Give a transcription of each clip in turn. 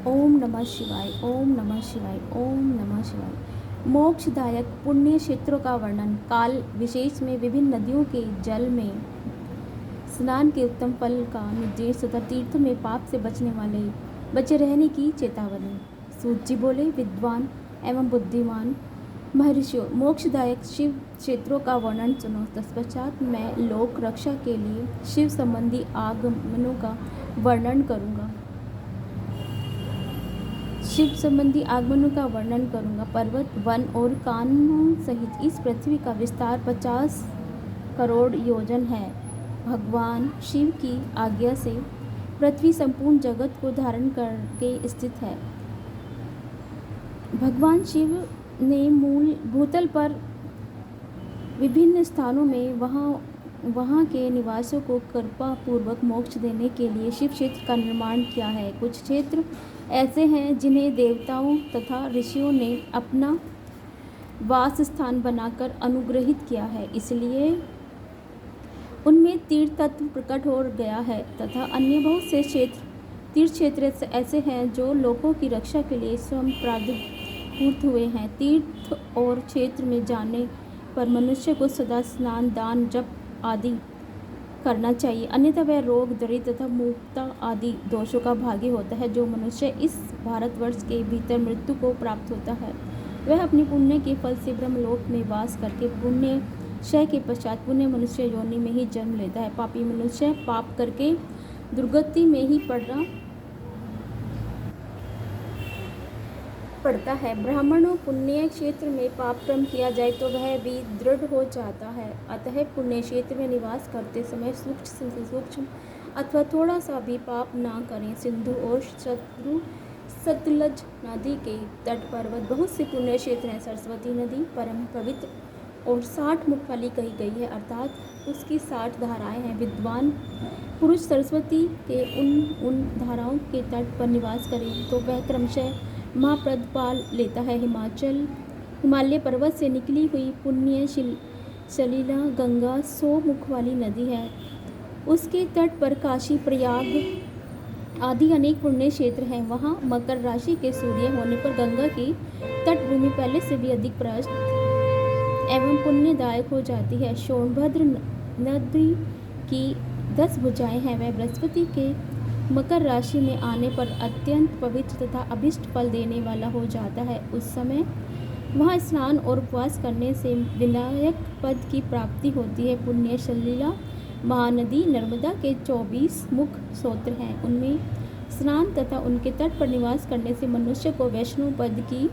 ओम नमः शिवाय। ओम नमः शिवाय। ओम नमः शिवाय। मोक्षदायक पुण्य क्षेत्रों का वर्णन। काल विशेष में विभिन्न नदियों के जल में स्नान के उत्तम फल का निर्देश तथा तीर्थों में पाप से बचे रहने की चेतावनी। सूत जी बोले, विद्वान एवं बुद्धिमान महर्षियों, मोक्षदायक शिव क्षेत्रों का वर्णन सुनो। तत्पश्चात मैं लोक रक्षा के लिए शिव संबंधी आगमनों का वर्णन करूँगा। शिव संबंधी आगमनों का वर्णन करूंगा। पर्वत, वन और कानों सहित इस पृथ्वी का विस्तार 50 करोड़ योजन है। भगवान शिव की आज्ञा से पृथ्वी संपूर्ण जगत को धारण करके स्थित है। भगवान शिव ने मूल भूतल पर विभिन्न स्थानों में वहाँ के निवासियों को कृपा पूर्वक मोक्ष देने के लिए शिव क्षेत्र का निर्माण किया है। कुछ क्षेत्र ऐसे हैं जिन्हें देवताओं तथा ऋषियों ने अपना वास स्थान बनाकर अनुग्रहित किया है, इसलिए उनमें तीर्थ तत्व प्रकट हो गया है। तथा अन्य बहुत से तीर्थ क्षेत्र ऐसे हैं जो लोगों की रक्षा के लिए स्वयं प्रादुर्भूत हुए हैं। तीर्थ और क्षेत्र में जाने पर मनुष्य को सदा स्नान, दान, जप आदि करना चाहिए, अन्यथा वह रोग, दरिद्र तथा मूर्खता आदि दोषों का भागी होता है। जो मनुष्य इस भारतवर्ष के भीतर मृत्यु को प्राप्त होता है, वह अपनी पुण्य के फल से ब्रह्मलोक में वास करके पुण्य क्षय के पश्चात पुण्य मनुष्य योनि में ही जन्म लेता है। पापी मनुष्य पाप करके दुर्गति में ही पड़ता है। ब्राह्मणों पुण्य क्षेत्र में पाप कर्म किया जाए तो वह भी दृढ़ हो जाता है। अतः पुण्य क्षेत्र में निवास करते समय सूक्ष्म से सूक्ष्म अथवा थोड़ा सा भी पाप ना करें। सिंधु और सतलज नदी के तट पर्वत बहुत से पुण्य क्षेत्र हैं। सरस्वती नदी परम पवित्र और 60 मुख वाली कही गई है, अर्थात उसकी 60 धाराएं हैं। विद्वान पुरुष सरस्वती के उन धाराओं के तट पर निवास करें तो वह क्रमशः महाप्रद पाल लेता है। हिमालय पर्वत से निकली हुई पुण्य सलीला गंगा 100 मुख वाली नदी है। उसके तट पर काशी, प्रयाग आदि अनेक पुण्य क्षेत्र हैं। वहाँ मकर राशि के सूर्य होने पर गंगा की तटभूमि पहले से भी अधिक प्रशस्त एवं पुण्यदायक हो जाती है। सोनभद्र नदी की 10 भुजाएं हैं। वह बृहस्पति के मकर राशि में आने पर अत्यंत पवित्र तथा अभिष्ट फल देने वाला हो जाता है। उस समय वहाँ स्नान और उपवास करने से विनायक पद की प्राप्ति होती है। पुण्य सलीला महानदी नर्मदा के 24 मुख स्रोत हैं। उनमें स्नान तथा उनके तट पर निवास करने से मनुष्य को वैष्णव पद की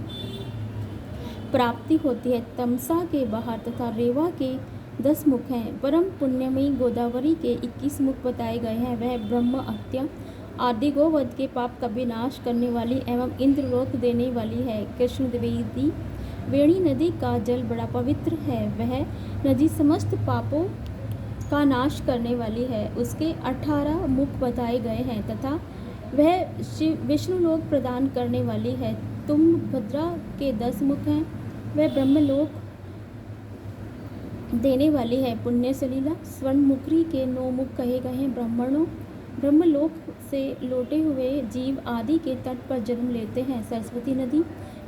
प्राप्ति होती है। तमसा के बाहर तथा रेवा के 10 मुख हैं। परम पुण्यमयी गोदावरी के 21 मुख बताए गए हैं। वह ब्रह्म हत्या आदि गोवध के पाप का विनाश करने वाली एवं इंद्रलोक देने वाली है। कृष्ण द्विवेदी वेणी नदी का जल बड़ा पवित्र है। वह नदी समस्त पापों का नाश करने वाली है। उसके 18 मुख बताए गए हैं तथा वह विष्णु लोक प्रदान करने वाली है। तुंगभद्रा के 10 मुख हैं। वह ब्रह्मलोक देने वाली है। पुण्य सलीला स्वर्णमुखी के 9 मुख कहे गए हैं। ब्रह्मलोक से लौटे हुए जीव आदि के तट पर जन्म लेते हैं। सरस्वती नदी,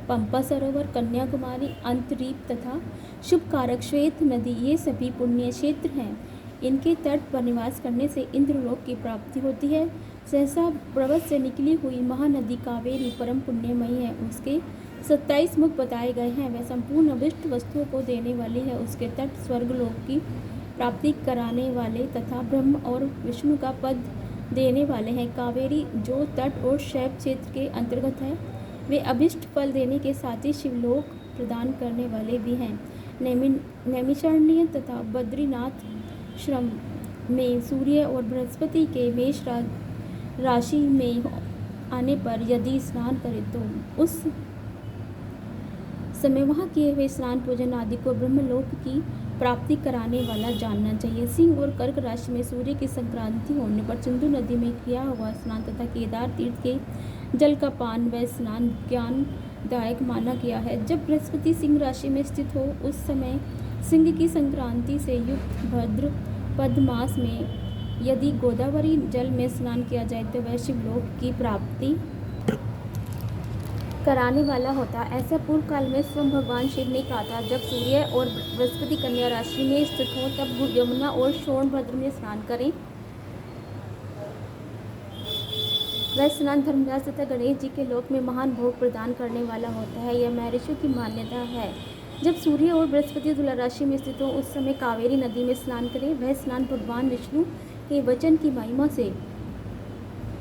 पंपा सरोवर, कन्याकुमारी, अंतरीप तथा शुभकारक श्वेत नदी ये सभी पुण्य क्षेत्र हैं। इनके तट पर निवास करने से इंद्रलोक की प्राप्ति होती है। सहसा पर्वत से निकली हुई महानदी कावेरी परम पुण्यमयी है। उसके 27 मुख बताए गए हैं। वह संपूर्ण अभिष्ट वस्तुओं को देने वाली है। उसके तट स्वर्गलोक की प्राप्ति कराने वाले तथा ब्रह्म और विष्णु का पद देने वाले हैं। कावेरी जो तट और शैव क्षेत्र के अंतर्गत है, वे अभिष्ट फल देने के साथ ही शिवलोक प्रदान करने वाले भी हैं। नैमिषारण्य तथा बद्रीनाथ श्रम में सूर्य और बृहस्पति के मेष राशि में आने पर यदि स्नान करें तो उस समय वहाँ किए हुए स्नान पूजन आदि को ब्रह्मलोक की प्राप्ति कराने वाला जानना चाहिए। सिंह और कर्क राशि में सूर्य की संक्रांति होने पर सिंधु नदी में किया हुआ स्नान तथा केदार तीर्थ के जल का पान व स्नान ज्ञानदायक माना गया है। जब बृहस्पति सिंह राशि में स्थित हो उस समय सिंह की संक्रांति से युक्त भाद्रपद मास में यदि गोदावरी जल में स्नान किया जाए तो वह शिवलोक की प्राप्ति कराने वाला होता है। ऐसा पूर्व काल में स्वयं भगवान शिव ने कहा था। जब सूर्य और बृहस्पति कन्या राशि में स्थित हों तब यमुना और सोनभद्र में स्नान करें। वह स्नान धर्मराज तथा गणेश जी के लोक में महान भोग प्रदान करने वाला होता है। यह महर्षियों की मान्यता है। जब सूर्य और बृहस्पति तुला राशि में स्थित हो उस समय कावेरी नदी में स्नान करें। वह स्नान भगवान विष्णु के वचन की महिमा से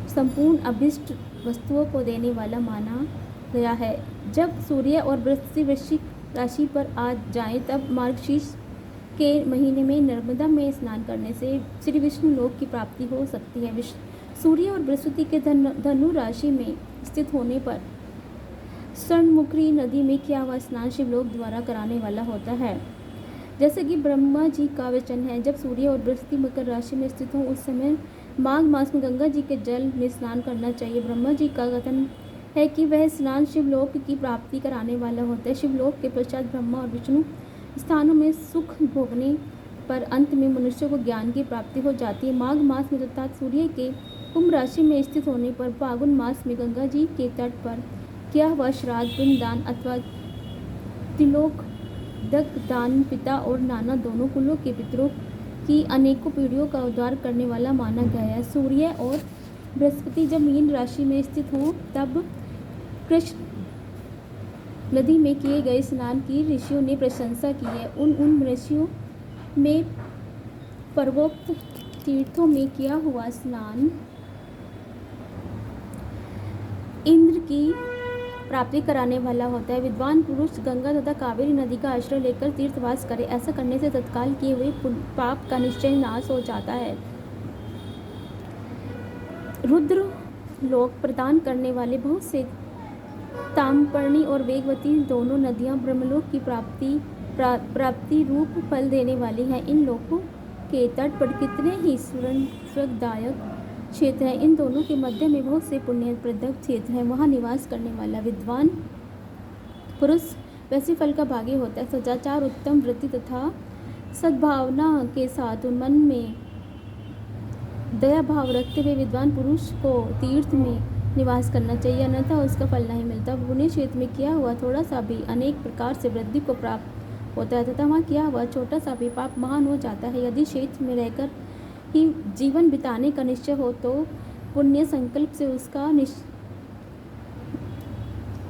संपूर्ण अभिष्ट वस्तुओं को देने वाला माना गया है। जब सूर्य और बृहस्पति वृश्चिक राशि पर आ जाएं तब मार्गशीर्ष के महीने में नर्मदा में स्नान करने से श्री विष्णु लोक की प्राप्ति हो सकती है। सूर्य और बृहस्पति के धनु राशि में स्थित होने पर स्वर्णमुखी नदी में किया हुआ स्नान शिवलोक द्वारा कराने वाला होता है। जैसे कि ब्रह्मा जी का वचन है, जब सूर्य और बृहस्पति मकर राशि में स्थित हो उस समय माघ मास में गंगा जी के जल में स्नान करना चाहिए। ब्रह्मा जी का कथन है कि वह स्नान शिवलोक की प्राप्ति कराने वाला होता है। शिवलोक के पश्चात ब्रह्मा और विष्णु स्थानों में सुख भोगने पर अंत में मनुष्य को ज्ञान की प्राप्ति हो जाती है। माघ मास में अर्थात सूर्य के कुंभ राशि में स्थित होने पर फागुन मास में गंगा जी के तट पर किया हुआ श्राद्ध पिंडदान अथवा तिलोक दान पिता और नाना दोनों कुलों के पितरों की अनेकों पीढ़ियों का उद्धार करने वाला माना गया है। सूर्य और बृहस्पति जब मीन राशि में स्थित हों तब कृष्ण नदी में किए गए स्नान की ऋषियों ने प्रशंसा की है। उन ऋषियों में पूर्वोक्त तीर्थों में किया हुआ स्नान इंद्र की प्राप्ति कराने वाला होता है। विद्वान पुरुष गंगा तथा कावेरी नदी का आश्रय लेकर तीर्थवास करे। ऐसा करने से तत्काल किए हुए पाप का निश्चय नाश हो जाता है। रुद्र लोक प्रदान करने वाले बहुत से ताम्रपर्णी और वेगवती दोनों नदियां ब्रह्मलोक की प्राप्ति रूप फल देने वाली हैं। इन लोकों के तट पर कितने ही स्वर्गदायक क्षेत्र हैं। इन दोनों के मध्य में बहुत से पुण्यप्रद क्षेत्र हैं। वहाँ निवास करने वाला विद्वान पुरुष वैसे फल का भागी होता है। सदाचार, उत्तम वृत्ति तथा सद्भावना के साथ मन में दया भाव रखते हुए विद्वान पुरुष को तीर्थ में निवास करना चाहिए, अन्यथा उसका फल नहीं मिलता। पुण्य क्षेत्र में किया हुआ थोड़ा सा भी अनेक प्रकार से वृद्धि को प्राप्त होता है तथा वहाँ किया हुआ छोटा सा भी पाप महान हो जाता है। यदि क्षेत्र में रहकर ही जीवन बिताने का निश्चय हो तो पुण्य संकल्प से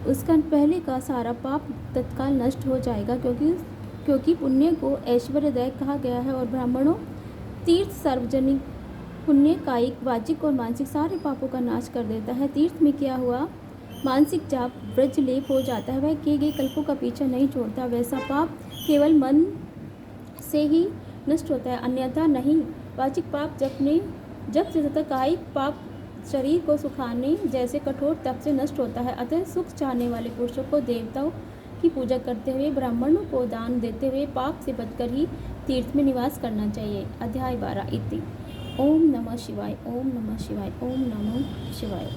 उसका पहले का सारा पाप तत्काल नष्ट हो जाएगा, क्योंकि पुण्य को ऐश्वर्यदायक कहा गया है। और ब्राह्मणों तीर्थ सार्वजनिक पुण्य कायिक, वाचिक और मानसिक सारे पापों का नाश कर देता है। तीर्थ में किया हुआ मानसिक जाप व्रजलेप हो जाता है। वह किए गए कल्पों का पीछा नहीं छोड़ता। वैसा पाप केवल मन से ही नष्ट होता है, अन्यथा नहीं। वाचिक पाप जब से तथा कायिक पाप शरीर को सुखाने जैसे कठोर तप से नष्ट होता है। अतः सुख चाहने वाले पुरुषों को देवताओं की पूजा करते हुए, ब्राह्मणों को दान देते हुए पाप से बचकर ही तीर्थ में निवास करना चाहिए। अध्याय 12 इति। ओम नमः शिवाय, ओम नमः शिवाय, ओम नमः शिवाय।